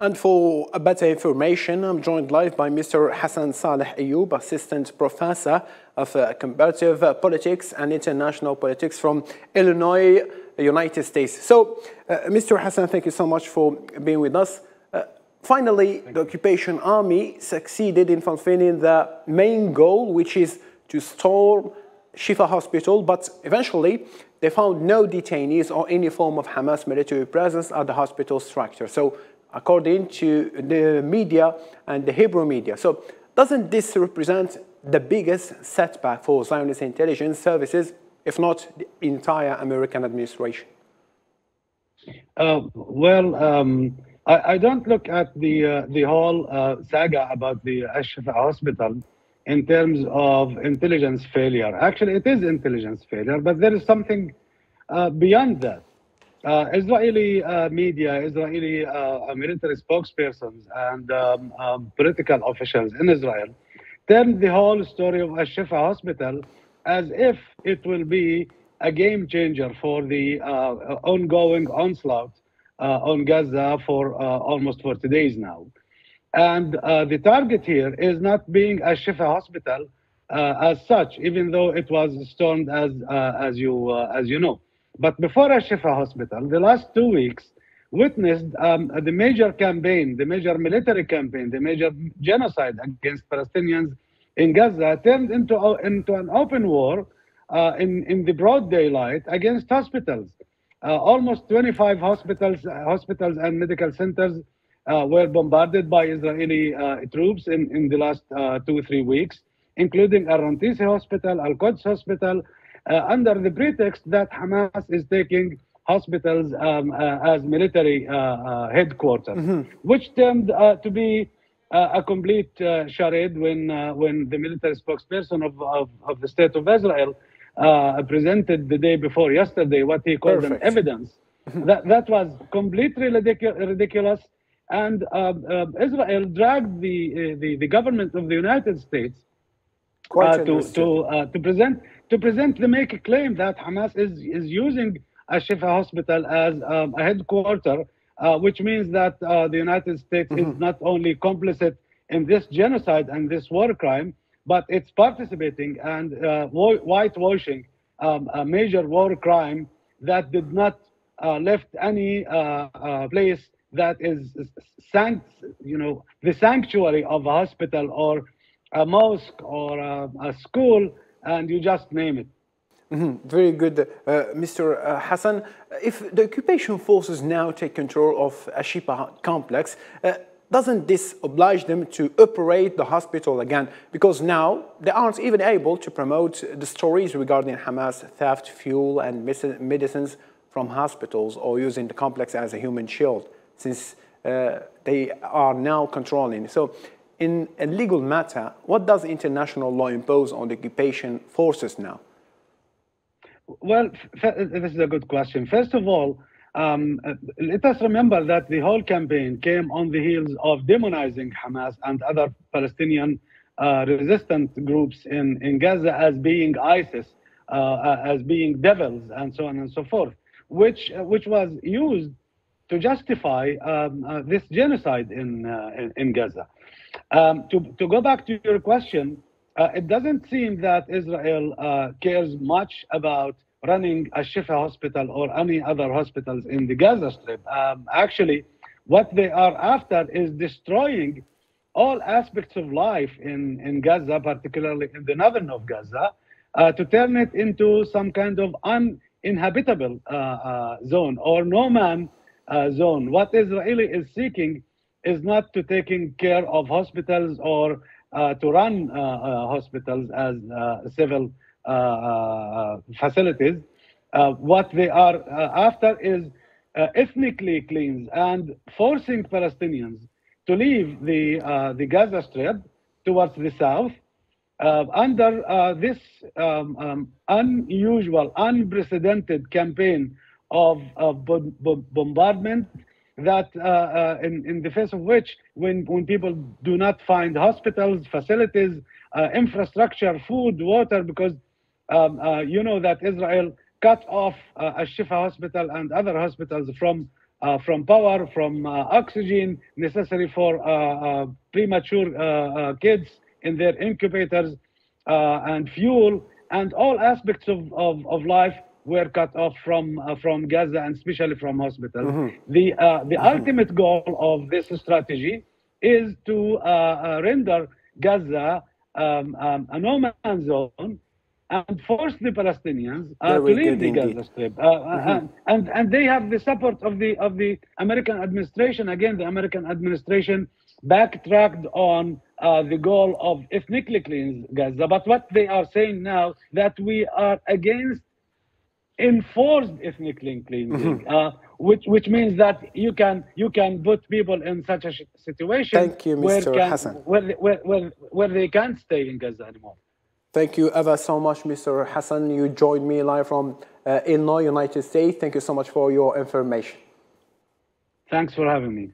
And for a better information, I'm joined live by Mr. Hassan Saleh AYOUB, Assistant Professor of Comparative Politics and International Politics from Illinois, United States. So, Mr. Hassan, thank you so much for being with us. Finally, the occupation army succeeded in fulfilling the main goal, which is to storm Shifa Hospital, but eventually they found no detainees or any form of Hamas military presence at the hospital structure. So, according to the media and the Hebrew media. So, doesn't this represent the biggest setback for Zionist intelligence services, if not the entire American administration? I don't look at the whole saga about the Shifa Hospital in terms of intelligence failure. Actually, it is intelligence failure, but there is something beyond that. Israeli media, Israeli military spokespersons and political officials in Israel turned the whole story of Shifa Hospital as if it will be a game changer for the ongoing onslaught on Gaza for almost 40 days now. And the target here is not being Shifa Hospital as such, even though it was stormed as you know. But before Shifa Hospital, the last 2 weeks witnessed the major campaign, the major military campaign, the major genocide against Palestinians in Gaza turned into an open war in the broad daylight against hospitals. Almost 25 hospitals and medical centers were bombarded by Israeli troops in the last 2 or 3 weeks, including Al-Rantisi Hospital, Al-Quds Hospital, under the pretext that Hamas is taking hospitals as military headquarters, which turned to be a complete charade when the military spokesperson of the State of Israel presented the day before yesterday what he called an evidence. That was completely ridiculous, and Israel dragged the government of the United States to present the make claim that Hamas is using Shifa Hospital as a headquarter, which means that the United States is not only complicit in this genocide and this war crime, but it's participating and whitewashing a major war crime that did not left any place that is the sanctuary of a hospital or a mosque or a school, and you just name it. Very good, Mr. Hassan. If the occupation forces now take control of a Shifa complex, doesn't this oblige them to operate the hospital again? Because now they aren't even able to promote the stories regarding Hamas theft, fuel, and medicines from hospitals or using the complex as a human shield, since they are now controlling. So, in a legal matter, what does international law impose on the occupation forces now? Well, this is a good question. First of all, let us remember that the whole campaign came on the heels of demonizing Hamas and other Palestinian resistant groups in Gaza as being ISIS, as being devils, and so on and so forth, which was used to justify this genocide in Gaza. To go back to your question, it doesn't seem that Israel cares much about running a Shifa hospital or any other hospitals in the Gaza Strip. Actually, what they are after is destroying all aspects of life in Gaza, particularly in the northern of Gaza, to turn it into some kind of uninhabitable zone or no-man zone. What Israel is seeking is not to taking care of hospitals or to run hospitals as civil facilities. What they are after is ethnically cleanse and forcing Palestinians to leave the Gaza Strip towards the south under this unusual, unprecedented campaign of bombardment that in the face of which when people do not find hospitals, facilities, infrastructure, food, water, because you know that Israel cut off a Shifa hospital and other hospitals from from power, from oxygen necessary for premature kids in their incubators, and fuel, and all aspects of life were cut off from Gaza, and especially from hospitals. The ultimate goal of this strategy is to render Gaza a no man's zone and force the Palestinians to leave the Gaza Strip. And they have the support of the American administration. Again, the American administration backtracked on the goal of ethnically cleanse Gaza. But what they are saying now, that we are against enforced ethnic cleansing, which means that you can put people in such a situation. Thank you, Mr. Hassan. Where they can't stay in Gaza anymore. Thank you ever so much, Mr. Hassan. You joined me live from Illinois, United States. Thank you so much for your information. Thanks for having me.